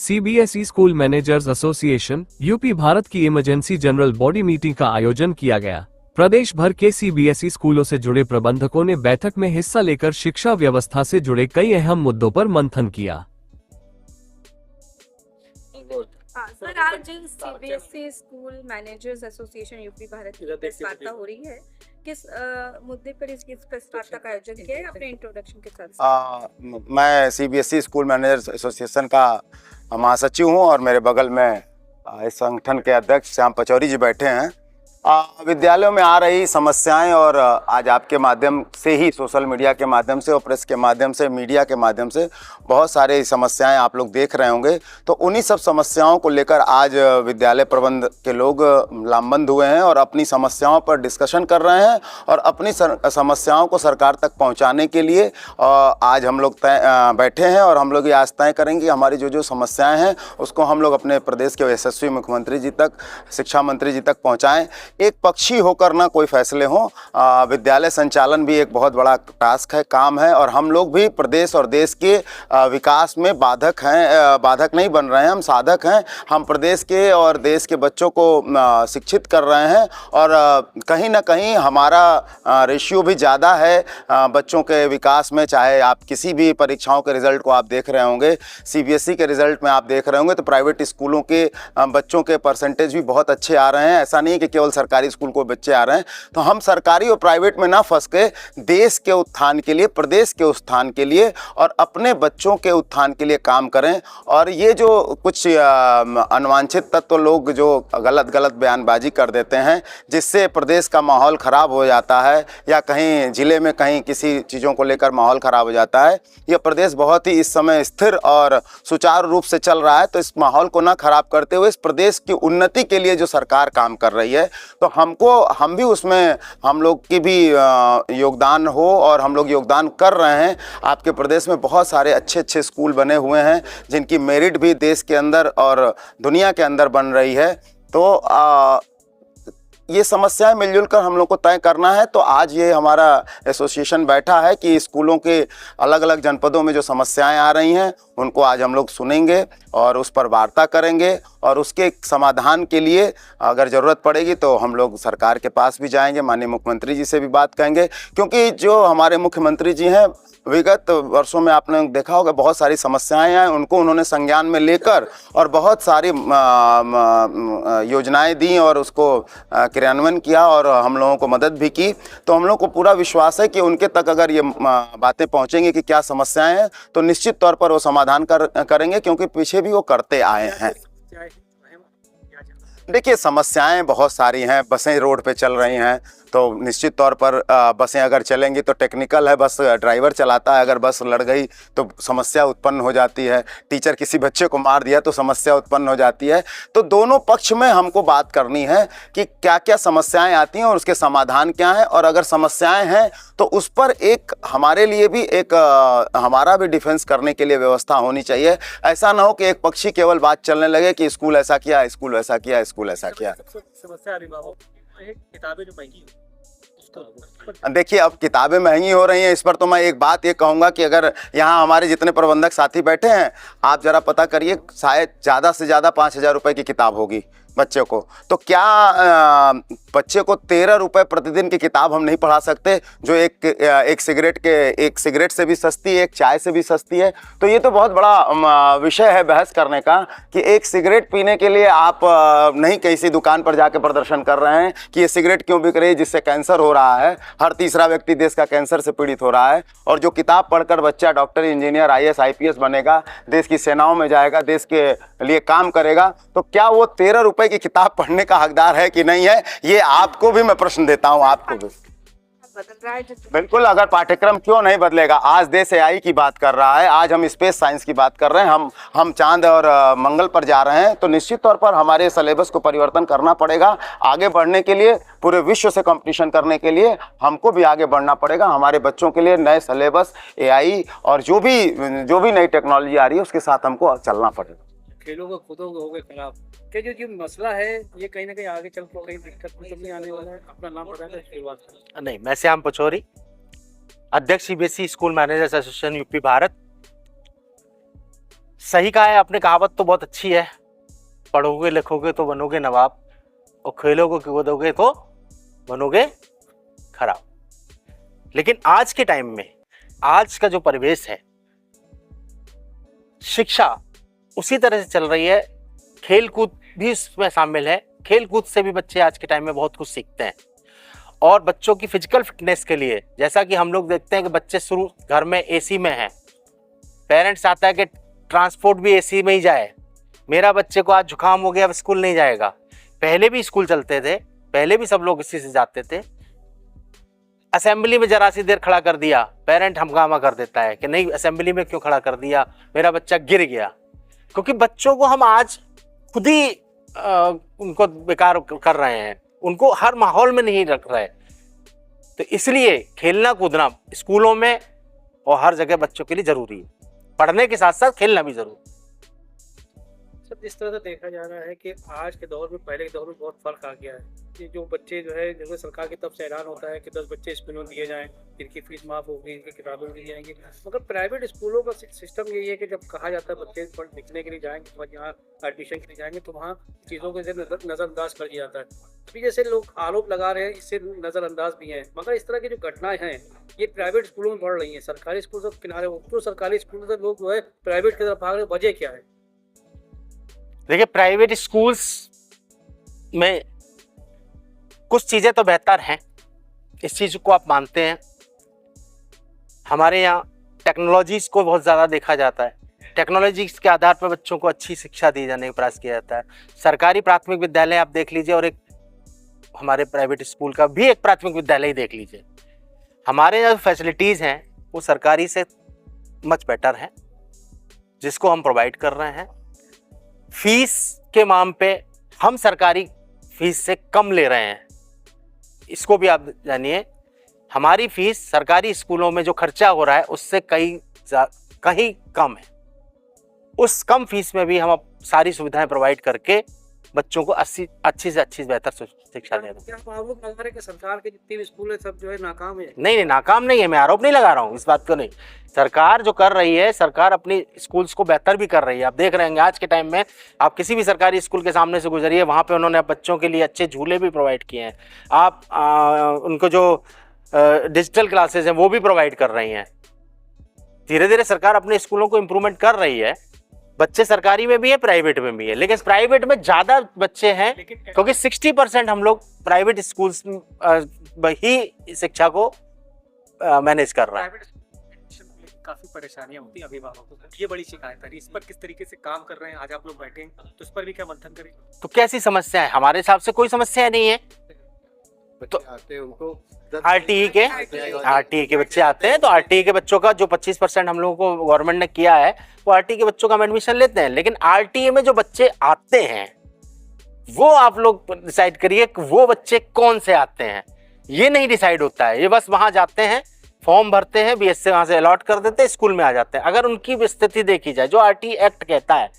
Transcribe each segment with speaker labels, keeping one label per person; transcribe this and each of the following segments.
Speaker 1: CBSE school managers association UP Bharat की emergency general body meeting का आयोजन किया गया। प्रदेश भर के सीबीएसई स्कूलों से जुड़े प्रबंधकों ने बैठक में हिस्सा लेकर शिक्षा व्यवस्था से जुड़े कई अहम मुद्दों पर मंथन किया।
Speaker 2: सर, आज CBSE school managers association UP Bharat की प्रेस वार्ता हो रही है। किस मुद्दे पर इस प्रेस वार्ता का आयोजन किया है? अपने इंट्रोडक्शन के साथ।
Speaker 3: मैं सीबीएसई स्कूल मैनेजर्स एसोसिएशन का महासचिव हूं और मेरे बगल में इस संगठन के अध्यक्ष श्याम पचौरी जी बैठे हैं। विद्यालयों में आ रही समस्याएं और आज आपके माध्यम से ही, सोशल मीडिया के माध्यम से और प्रेस के माध्यम से, मीडिया के माध्यम से बहुत सारे समस्याएं आप लोग देख रहे होंगे। तो उन्हीं सब समस्याओं को लेकर आज विद्यालय प्रबंध के लोग लामबंद हुए हैं और अपनी समस्याओं पर डिस्कशन कर रहे हैं और अपनी समस्याओं को सरकार तक पहुंचाने के लिए आज हम लोग बैठे हैं और हम लोग ये आज तय करेंगे कि हमारी जो समस्याएँ हैं उसको हम लोग अपने प्रदेश के यशस्वी मुख्यमंत्री जी तक, शिक्षा मंत्री जी तक पहुँचाएँ। एक पक्षी होकर ना कोई फैसले हों। विद्यालय संचालन भी एक बहुत बड़ा टास्क है, काम है, और हम लोग भी प्रदेश और देश के विकास में बाधक हैं, बाधक नहीं बन रहे हैं, हम साधक हैं। हम प्रदेश के और देश के बच्चों को शिक्षित कर रहे हैं और कहीं ना कहीं हमारा रेशियो भी ज़्यादा है बच्चों के विकास में। चाहे आप किसी भी परीक्षाओं के रिजल्ट को आप देख रहे होंगे, सीबीएसई के रिजल्ट में आप देख रहे होंगे, तो प्राइवेट स्कूलों के बच्चों के परसेंटेज भी बहुत अच्छे आ रहे हैं। ऐसा नहीं कि केवल सरकारी स्कूल को बच्चे आ रहे हैं। तो हम सरकारी और प्राइवेट में ना फंस के देश के उत्थान के लिए, प्रदेश के उत्थान के लिए और अपने बच्चों के उत्थान के लिए काम करें। और ये जो कुछ अनवांछित तत्व लोग जो गलत बयानबाजी कर देते हैं, जिससे प्रदेश का माहौल ख़राब हो जाता है या कहीं ज़िले में कहीं किसी चीज़ों को लेकर माहौल ख़राब हो जाता है। यह प्रदेश बहुत ही इस समय स्थिर और सुचारू रूप से चल रहा है। तो इस माहौल को ना ख़राब करते हुए इस प्रदेश की उन्नति के लिए जो सरकार काम कर रही है, तो हम भी उसमें, हम लोग की भी योगदान हो और हम लोग योगदान कर रहे हैं। आपके प्रदेश में बहुत सारे अच्छे स्कूल बने हुए हैं जिनकी मेरिट भी देश के अंदर और दुनिया के अंदर बन रही है। तो ये समस्याएं मिलजुल कर हम लोग को तय करना है। तो आज ये हमारा एसोसिएशन बैठा है कि स्कूलों के अलग अलग जनपदों में जो समस्याएं आ रही हैं उनको आज हम लोग सुनेंगे और उस पर वार्ता करेंगे और उसके समाधान के लिए अगर ज़रूरत पड़ेगी तो हम लोग सरकार के पास भी जाएंगे, माननीय मुख्यमंत्री जी से भी बात करेंगे। क्योंकि जो हमारे मुख्यमंत्री जी हैं, विगत वर्षों में आपने देखा होगा बहुत सारी समस्याएं हैं, उनको उन्होंने संज्ञान में लेकर और बहुत सारी योजनाएं दी और उसको क्रियान्वयन किया और हम लोगों को मदद भी की। तो हम लोग को पूरा विश्वास है कि उनके तक अगर ये बातें पहुंचेंगी कि क्या समस्याएं हैं, तो निश्चित तौर पर वो समाधान करेंगे, क्योंकि पीछे भी वो करते आए हैं। देखिए, समस्याएं बहुत सारी हैं। बसें रोड पे चल रही हैं तो निश्चित तौर पर बसें अगर चलेंगी तो टेक्निकल है, बस ड्राइवर चलाता है, अगर बस लड़ गई तो समस्या उत्पन्न हो जाती है। टीचर किसी बच्चे को मार दिया तो समस्या उत्पन्न हो जाती है। तो दोनों पक्ष में हमको बात करनी है कि क्या क्या समस्याएं आती हैं और उसके समाधान क्या हैं, और अगर समस्याएं हैं तो उस पर एक हमारे लिए भी एक हमारा भी डिफेंस करने के लिए व्यवस्था होनी चाहिए। ऐसा ना हो कि एक पक्षी केवल बात चलने लगे कि स्कूल ऐसा किया, स्कूल वैसा किया, स्कूल ऐसा किया।
Speaker 4: किताबें जो महंगी,
Speaker 3: देखिए, अब किताबें महंगी हो रही हैं, इस पर तो मैं एक बात ये कहूँगा कि अगर यहाँ हमारे जितने प्रबंधक साथी बैठे हैं, आप ज़रा पता करिए, शायद ज़्यादा से ज़्यादा 5,000 रुपये की किताब होगी बच्चे को। तो क्या बच्चे को 13 रुपये प्रतिदिन की किताब हम नहीं पढ़ा सकते, जो एक सिगरेट से भी सस्ती है, एक चाय से भी सस्ती है? तो ये तो बहुत बड़ा विषय है बहस करने का कि एक सिगरेट पीने के लिए आप नहीं किसी दुकान पर जाके प्रदर्शन कर रहे हैं कि ये सिगरेट क्यों बिक रही है, जिससे कैंसर हो रहा है। हर तीसरा व्यक्ति देश का कैंसर से पीड़ित हो रहा है। और जो किताब पढ़कर बच्चा डॉक्टर, इंजीनियर, IAS IPS बनेगा, देश की सेनाओं में जाएगा, देश के लिए काम करेगा, तो क्या वो 13 रुपये की किताब पढ़ने का हकदार है कि नहीं है? ये आपको भी मैं प्रश्न देता हूं, आपको भी। बिल्कुल, अगर पाठ्यक्रम क्यों नहीं बदलेगा। आज देश AI की बात कर रहा है, आज हम स्पेस साइंस की बात कर रहे हैं, हम चांद और मंगल पर जा रहे हैं। तो निश्चित तौर पर हमारे सिलेबस को परिवर्तन करना पड़ेगा। आगे बढ़ने के लिए, पूरे विश्व से कंपटीशन करने के लिए हमको भी आगे बढ़ना पड़ेगा। हमारे बच्चों के लिए नए सिलेबस, AI और जो भी नई टेक्नोलॉजी आ रही है उसके साथ हमको चलना पड़ेगा।
Speaker 4: खेलों को खुदों हो गए खराब, क्या जो मसला है ये कहीं ना कहीं आगे चल कर कहीं दिक्कत तो नहीं आने वाला है? अपना नाम बताएं।
Speaker 5: नहीं, मैं श्याम पचौरी, अध्यक्ष CBSE school managers association UP Bharat. सही कहा है आपने, कहावत तो बहुत अच्छी है, पढ़ोगे लिखोगे तो बनोगे नवाब और खेलोगे कूदोगे तो बनोगे खराब। लेकिन आज के टाइम में, आज का जो परिवेश है, शिक्षा उसी तरह से चल रही है, खेल कूद भी इसमें शामिल है। खेल कूद से भी बच्चे आज के टाइम में बहुत कुछ सीखते हैं। और बच्चों की फिजिकल फिटनेस के लिए, जैसा कि हम लोग देखते हैं कि बच्चे शुरू घर में एसी में हैं, पेरेंट्स आता है कि ट्रांसपोर्ट भी एसी में ही जाए। मेरा बच्चे को आज जुकाम हो गया, अब स्कूल नहीं जाएगा। पहले भी स्कूल चलते थे, पहले भी सब लोग इसी से जाते थे। असेंबली में जरा सी देर खड़ा कर दिया, पेरेंट हंगामा कर देता है कि नहीं असेंबली में क्यों खड़ा कर दिया, मेरा बच्चा गिर गया। क्योंकि बच्चों को हम आज खुद ही उनको बेकार कर रहे हैं, उनको हर माहौल में नहीं रख रहे। तो इसलिए खेलना कूदना स्कूलों में और हर जगह बच्चों के लिए जरूरी है। पढ़ने के साथ साथ खेलना भी जरूरी है।
Speaker 4: सर, जिस तरह से देखा जा रहा है कि आज के दौर में पहले के दौर में बहुत फर्क आ गया है कि जो बच्चे जो है, जिसमें सरकार की तरफ से ऐलान होता है कि 10 बच्चे स्कूलों में दिए जाएं, इनकी फीस माफ होगी, इनकी किताबें दी जाएंगी, मगर प्राइवेट स्कूलों का सिस्टम यही है कि जब कहा जाता है बच्चे पढ़ लिखने के लिए जाएंगे, तो यहाँ एडमिशन के लिए जाएंगे, तो वहाँ चीज़ों के नज़रअंदाज कर दिया जाता है। अभी जैसे लोग आरोप लगा रहे हैं, इससे नज़रअंदाज भी हैं, मगर इस तरह की जो घटनाएं हैं ये प्राइवेट स्कूलों में बढ़ रही हैं। सरकारी स्कूल सब किनारे, तो सरकारी स्कूल से लोग जो है प्राइवेट की तरफ भाग रहे, वजह क्या है?
Speaker 5: देखिए, प्राइवेट स्कूल्स में कुछ चीज़ें तो बेहतर हैं, इस चीज़ को आप मानते हैं। हमारे यहाँ टेक्नोलॉजीज़ को बहुत ज़्यादा देखा जाता है, टेक्नोलॉजीज़ के आधार पर बच्चों को अच्छी शिक्षा दी जाने का प्रयास किया जाता है। सरकारी प्राथमिक विद्यालय आप देख लीजिए और एक हमारे प्राइवेट स्कूल का भी एक प्राथमिक विद्यालय ही देख लीजिए, हमारे यहाँ फैसिलिटीज़ हैं वो सरकारी से मच बेटर हैं, जिसको हम प्रोवाइड कर रहे हैं। फीस के मामले पे हम सरकारी फीस से कम ले रहे हैं, इसको भी आप जानिए। हमारी फीस सरकारी स्कूलों में जो खर्चा हो रहा है उससे कहीं कम है। उस कम फीस में भी हम अब सारी सुविधाएं प्रोवाइड करके बच्चों को अच्छी से अच्छी बेहतर शिक्षा दे रहे हैं।
Speaker 4: क्या आप आरोप लगा रहे हैं कि सरकार के जितने भी स्कूल है सब जो है नाकाम है?
Speaker 5: नहीं, नाकाम नहीं है, मैं आरोप नहीं लगा रहा हूँ इस बात को। नहीं, सरकार जो कर रही है, सरकार अपनी स्कूल्स को बेहतर भी कर रही है। आप देख रहे हैं आज के टाइम में, आप किसी भी सरकारी स्कूल के सामने से गुजरिए, वहाँ पे उन्होंने बच्चों के लिए अच्छे झूले भी प्रोवाइड किए हैं। आप उनको जो डिजिटल क्लासेस हैं वो भी प्रोवाइड कर रही हैं। धीरे धीरे सरकार अपने स्कूलों को इम्प्रूवमेंट कर रही है। बच्चे सरकारी में भी है, प्राइवेट में भी है, लेकिन प्राइवेट में ज़्यादा बच्चे हैं क्योंकि 60% हम लोग प्राइवेट स्कूल्स ही शिक्षा को मैनेज कर रहे हैं।
Speaker 6: काफी परेशानियां होती हैं अभिभावकों को, ये बड़ी शिकायत है। इस पर किस तरीके से काम कर रहे हैं, आज आप लोग बैठे हैं तो इस पर भी क्या मंथन करें?
Speaker 5: तो कैसी समस्या है? हमारे हिसाब से कोई समस्या नहीं है। तो आरटीई के बच्चे आते हैं, तो आरटीई के बच्चों का जो 25% हम लोगों को गवर्नमेंट ने किया है वो आरटीई के बच्चों का हम एडमिशन लेते हैं। लेकिन आरटीई में जो बच्चे आते हैं वो आप लोग डिसाइड करिए कि वो बच्चे कौन से आते हैं। ये नहीं डिसाइड होता है, ये बस वहां जाते हैं, फॉर्म भरते हैं, बीएससी वहां से अलॉट कर देते हैं, स्कूल में आ जाते हैं। अगर उनकी स्थिति देखी जाए, जो आरटीई एक्ट कहता है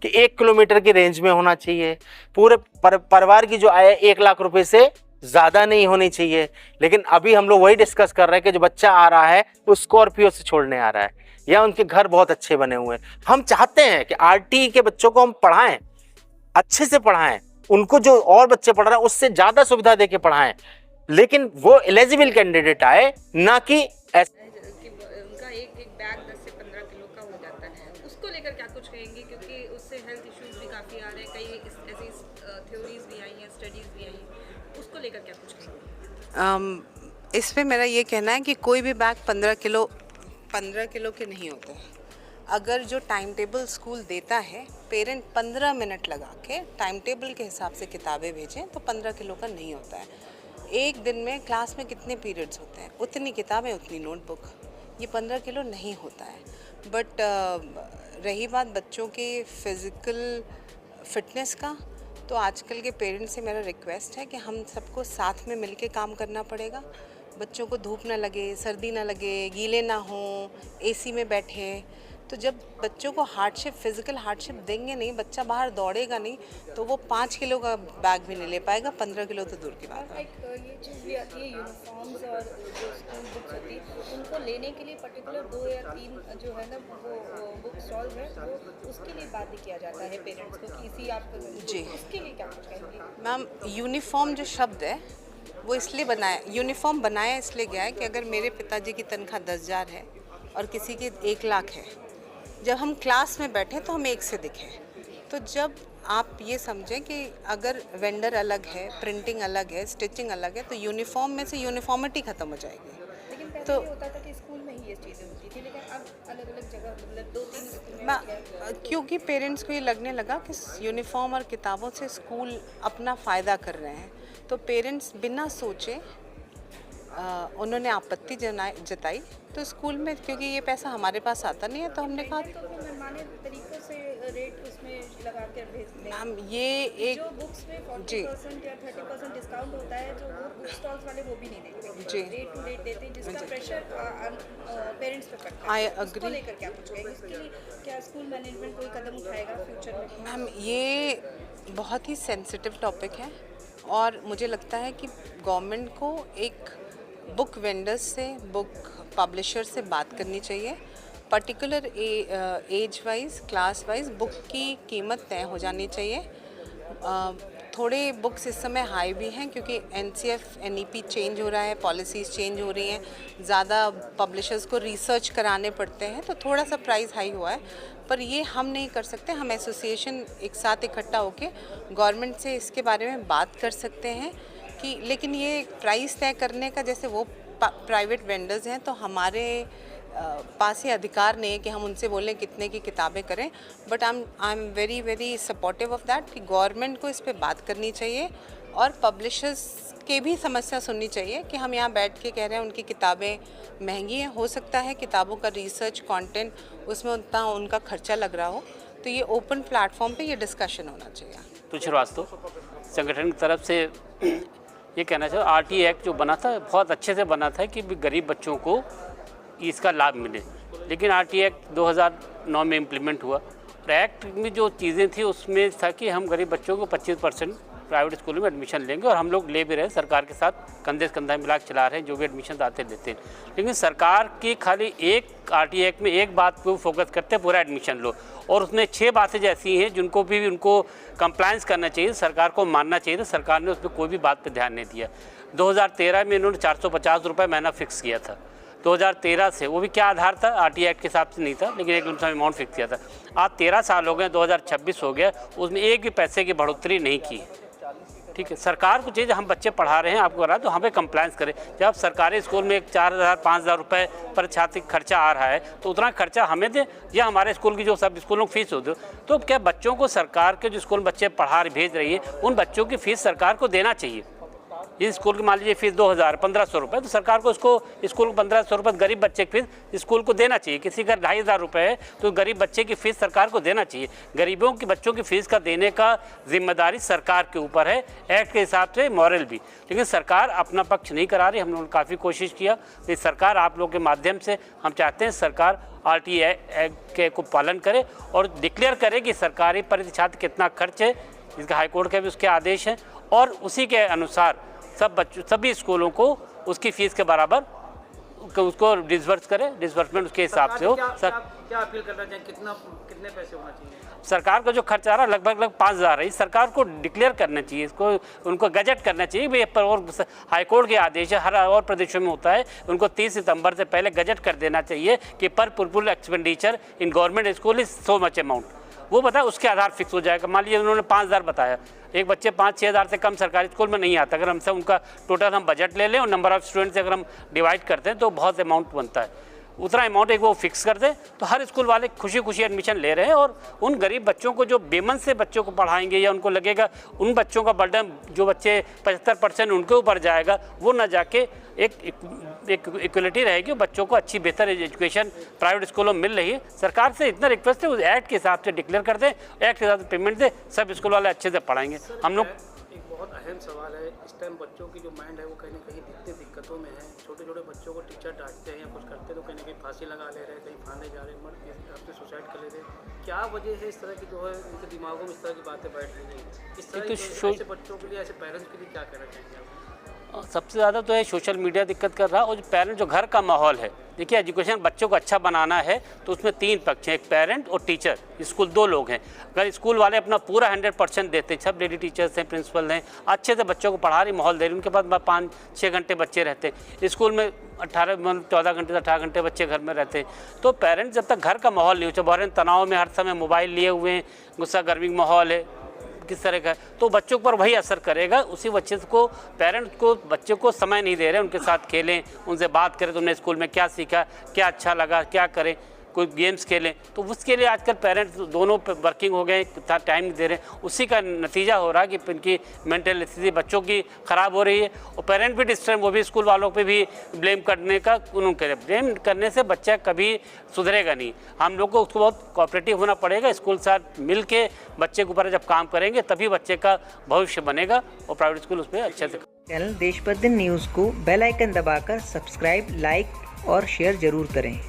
Speaker 5: कि 1 किलोमीटर की रेंज में होना चाहिए, पूरे परिवार की जो आय 1 लाख रुपए से ज्यादा नहीं होनी चाहिए, लेकिन अभी हम लोग वही डिस्कस कर रहे हैं कि जो बच्चा आ रहा है वो स्कॉर्पियो से छोड़ने आ रहा है या उनके घर बहुत अच्छे बने हुए हैं। हम चाहते हैं कि आरटीई के बच्चों को हम पढ़ाएं, अच्छे से पढ़ाएं, उनको जो और बच्चे पढ़ रहे हैं उससे ज्यादा सुविधा देके पढ़ाएं, लेकिन वो एलिजिबल कैंडिडेट आए, ना कि
Speaker 2: उनका एक बैग 10 से 15 किलो का हो जाता है। उसको लेकर क्या कुछ कहेंगे, क्योंकि उससे हेल्थ इश्यूज भी काफ़ी आ रहे हैं, कई ऐसी थ्योरीज भी आई हैं, स्टडीज़ भी आई हैं, उसको लेकर क्या कुछ कहेंगे?
Speaker 7: इस पे मेरा ये कहना है कि कोई भी बैग 15 किलो के नहीं होते। अगर जो टाइम टेबल स्कूल देता है, पेरेंट 15 मिनट लगा के टाइम टेबल के हिसाब से किताबें भेजें तो 15 किलो का नहीं होता है। एक दिन में क्लास में कितने पीरियड्स होते हैं, उतनी किताबें उतनी नोटबुक, ये 15 किलो नहीं होता है। बट रही बात बच्चों के फिज़िकल फिटनेस का, तो आजकल के पेरेंट्स से मेरा रिक्वेस्ट है कि हम सबको साथ में मिलके काम करना पड़ेगा। बच्चों को धूप ना लगे, सर्दी ना लगे, गीले ना हों, एसी में बैठे, तो जब बच्चों को हार्डशिप, फिजिकल हार्डशिप देंगे नहीं, बच्चा बाहर दौड़ेगा नहीं, तो वो 5 किलो का बैग भी नहीं ले पाएगा, 15 किलो तो दूर की बात है।
Speaker 2: ये चीज़ भी आती है, यूनिफॉर्म्स और जो स्कूल बुक्स होती है उनको लेने के लिए पर्टिकुलर 2 या 3 जो है ना वो बुक स्टॉल है, वो उसके लिए बाध्य किया जाता है पेरेंट्स को कि इसी आप
Speaker 7: जी।
Speaker 2: उसके लिए क्या कुछ कहेंगे?
Speaker 7: मैम, यूनिफॉर्म जो शब्द है वो इसलिए बनाया, यूनिफॉर्म बनाया इसलिए गया है कि अगर मेरे पिताजी की तनख्वाह 10,000 है और किसी की 1 लाख है, जब हम क्लास में बैठे तो हम एक से दिखे। तो जब आप ये समझें कि अगर वेंडर अलग है, प्रिंटिंग अलग है, स्टिचिंग अलग है, तो यूनिफॉर्म में से यूनिफॉर्मिटी ख़त्म हो जाएगी।
Speaker 2: लेकिन पहले
Speaker 7: तो
Speaker 2: ये होता था कि स्कूल में ही ये चीज़ें होती थी, लेकिन अब अलग अलग जगह मतलब 2-3 स्कूल में
Speaker 7: क्योंकि पेरेंट्स को ये लगने लगा कि यूनिफॉर्म और किताबों से स्कूल अपना फ़ायदा कर रहे हैं, तो पेरेंट्स बिना सोचे उन्होंने आपत्ति जताई। तो स्कूल में क्योंकि ये पैसा हमारे पास आता नहीं है, तो हमने कहा
Speaker 2: तो वो मनमाने तरीक़ों से रेट उसमें लगा कर भेज दें।
Speaker 7: हम ये एक
Speaker 2: जो बुक्स में 40% या 30% डिस्काउंट होता है, जो वो बुक स्टॉल्स वाले वो भी नहीं देते,
Speaker 7: जी।
Speaker 2: रेट टू रेट देते हैं, जिसका प्रेशर पेरेंट्स पे पड़ता
Speaker 7: I
Speaker 2: है। उसको
Speaker 7: agree।
Speaker 2: लेकर क्या कुछ कहेंगे? इसके लिए क्या स्कूल मैनेजमेंट कोई कदम उठाएगा फ्यूचर में?
Speaker 7: मैम, ये बहुत ही सेंसिटिव टॉपिक है और मुझे लगता है कि गवर्नमेंट को एक बुक वेंडर्स से, बुक पब्लिशर से बात करनी चाहिए। Particular age wise, class wise book की कीमत तय हो जानी चाहिए। थोड़े बुक्स इस समय हाई भी हैं क्योंकि NCF, NEP चेंज हो रहा है, पॉलिसीज़ चेंज हो रही हैं, ज़्यादा पब्लिशर्स को रिसर्च कराने पड़ते हैं, तो थोड़ा सा प्राइस हाई हुआ है। पर ये हम नहीं कर सकते, हम एसोसिएशन एक साथ इकट्ठा होके गवर्नमेंट से इसके बारे में बात कर सकते हैं कि, लेकिन ये प्राइस तय करने का, जैसे वो प्राइवेट वेंडर्स हैं, तो हमारे पास ये अधिकार नहीं है कि हम उनसे बोलें कितने की किताबें करें। But I am very supportive of that कि गवर्नमेंट को इस पे बात करनी चाहिए और पब्लिशर्स के भी समस्या सुननी चाहिए कि हम यहाँ बैठ के कह रहे हैं उनकी किताबें महंगी हैं, हो सकता है किताबों का रिसर्च कंटेंट उसमें उतना उनका खर्चा लग रहा हो, तो ये ओपन प्लेटफॉर्म पे ये डिस्कशन होना चाहिए।
Speaker 8: तो श्रीवास्तव संगठन की तरफ से ये कहना चाहिए, RT एक्ट जो बना था बहुत अच्छे से बना था कि गरीब बच्चों को इसका लाभ मिले, लेकिन RT एक्ट 2009 में इम्प्लीमेंट हुआ और एक्ट में जो चीज़ें थी उसमें था कि हम गरीब बच्चों को 25% प्राइवेट स्कूलों में एडमिशन लेंगे और हम लोग ले भी रहे हैं, सरकार के साथ कंधे से कंधा मिला के चला रहे हैं, जो भी एडमिशन आते लेते हैं। लेकिन सरकार की खाली एक RT एक्ट में एक बात को फोकस करते हैं, पूरा एडमिशन लो, और उसमें 6 बातें जैसी हैं जिनको भी उनको कंप्लायंस करना चाहिए, सरकार को मानना चाहिए, तो सरकार ने उस पर कोई भी बात पर ध्यान नहीं दिया। 2013 में इन्होंने 450 रुपये महीना फिक्स किया था, 2013 से, वो भी क्या आधार था, RT एक्ट के हिसाब से नहीं था, लेकिन एक लमसम अमाउंट फिक्स किया था। आज 13 साल हो गए, 2026 हो गया, उसमें एक भी पैसे की बढ़ोतरी नहीं की। ठीक है, सरकार को चाहिए हम बच्चे पढ़ा रहे हैं, आपको रहा है तो हमें कंप्लायंस करें। जब सरकारी स्कूल में 4,000-5,000 रुपये पर छात्र खर्चा आ रहा है, तो उतना खर्चा हमें दें या हमारे स्कूल की जो सब स्कूलों की फीस होती है। तो क्या बच्चों को सरकार के जो स्कूल में बच्चे पढ़ा भेज रही है, उन बच्चों की फ़ीस सरकार को देना चाहिए। इस स्कूल की मान लीजिए फीस 2,000-1,500 रुपये, तो सरकार को उसको स्कूल को 1,500 रुपये गरीब बच्चे की फीस स्कूल को देना चाहिए। किसी का 2,500 रुपये है तो गरीब बच्चे की फ़ीस सरकार को देना चाहिए। गरीबों की बच्चों की फ़ीस का देने का जिम्मेदारी सरकार के ऊपर है, एक्ट के हिसाब से मॉरल भी। लेकिन सरकार अपना पक्ष नहीं करा रही। हम लोगों ने काफ़ी कोशिश किया कि सरकार आप लोगों के माध्यम से हम चाहते हैं सरकार RT एक्ट के को पालन करे और डिक्लेयर करे कि सरकारी प्रति छात्र कितना खर्च है, इसका हाईकोर्ट के भी उसके आदेश हैं, और उसी के अनुसार सभी स्कूलों को उसकी फ़ीस के बराबर उसको डिसबर्स करें, डिसबर्समेंट उसके हिसाब से हो।
Speaker 4: क्या अपील करना चाहिए, कितने पैसे होना चाहिए?
Speaker 8: सरकार का जो खर्चा आ रहा है लगभग 5,000 है, इस सरकार को डिक्लेयर करना चाहिए, इसको उनको गजट करना चाहिए भाई। पर और हाईकोर्ट के आदेश है, हर और प्रदेशों में होता है, उनको 30 सितंबर से पहले गजट कर देना चाहिए कि पर पुरपुल expenditure in government school is so much amount, वो बताए, उसके आधार फिक्स हो जाएगा। मान लीजिए उन्होंने 5,000 बताया, एक बच्चे 5-6 हज़ार से कम सरकारी स्कूल में नहीं आता। अगर हमसे उनका टोटल हम बजट ले लें और नंबर ऑफ़ स्टूडेंट से अगर हम डिवाइड करते हैं तो बहुत अमाउंट बनता है। उतना अमाउंट एक वो फिक्स कर दें तो हर स्कूल वाले खुशी खुशी एडमिशन ले रहे हैं, और उन गरीब बच्चों को जो बेमन से बच्चों को पढ़ाएंगे या उनको लगेगा उन बच्चों का बर्डन जो बच्चे 75% उनके ऊपर जाएगा, वो ना जाके एक इक्वलिटी रहेगी, बच्चों को अच्छी बेहतर एजुकेशन प्राइवेट स्कूलों में मिल रही है। सरकार से इतना रिक्वेस्ट है उस एक्ट के हिसाब से डिक्लेयर कर दें, एक्ट के हिसाब से पेमेंट दें, सब स्कूल वाले अच्छे से पढ़ाएंगे। हम लोग
Speaker 4: एक बहुत अहम सवाल है, इस टाइम बच्चों की जो माइंड है वो कहीं ना कहीं इतनी दिक्कतों में है, छोटे छोटे बच्चों को टीचर डांटते हैं या कुछ करते हैं तो कहीं ना कहीं फांसी लगा ले रहे हैं, कहीं फांदे जा रहे हैं, अपने सुसाइड कर ले रहे हैं। क्या वजह है इस तरह की जो है उनके दिमागों में इस तरह की बातें बैठ रही हैं? इस तरह की ऐसे बच्चों के लिए, ऐसे पेरेंट्स के लिए क्या कहना चाहेंगे आप?
Speaker 8: सबसे ज़्यादा तो है सोशल मीडिया दिक्कत कर रहा है, और जो पेरेंट जो घर का माहौल है। देखिए, एजुकेशन बच्चों को अच्छा बनाना है तो उसमें 3 पक्ष हैं, एक पेरेंट और टीचर, स्कूल 2 लोग हैं। अगर स्कूल वाले अपना पूरा 100% देते, सब लेडी टीचर्स हैं, प्रिंसिपल हैं, अच्छे से बच्चों को पढ़ा रही, माहौल दे रही, उनके पास 5-6 घंटे बच्चे रहते हैं, स्कूल में 14 घंटे से 18 घंटे बच्चे घर में रहते हैं। तो पेरेंट्स जब तक घर का माहौल नहीं हो, बहुत तनाव में हर समय मोबाइल लिए हुए हैं, गुस्सा गर्मी माहौल है किस तरह का, तो बच्चों पर वही असर करेगा। उसी बच्चे को, पेरेंट्स को बच्चों को समय नहीं दे रहे, उनके साथ खेलें, उनसे बात करें, तुमने स्कूल में क्या सीखा, क्या अच्छा लगा, क्या करें, कोई गेम्स खेलें। तो उसके लिए आजकल पेरेंट्स दोनों वर्किंग हो गए, टाइम नहीं दे रहे हैं। उसी का नतीजा हो रहा है कि इनकी मेंटल स्थिति बच्चों की ख़राब हो रही है, और पेरेंट भी डिस्टर्ब, वो भी स्कूल वालों पे भी ब्लेम करने का, उन्होंने ब्लेम करने से बच्चा कभी सुधरेगा नहीं। हम लोग को उसको बहुत कोऑपरेटिव होना पड़ेगा, स्कूल साथ मिल के बच्चे के ऊपर जब काम करेंगे तभी बच्चे का भविष्य बनेगा, और प्राइवेट स्कूल उस पर अच्छे से।
Speaker 9: चैनल देश बदन न्यूज़ को बेल आइकन दबाकर सब्सक्राइब, लाइक और शेयर जरूर करें।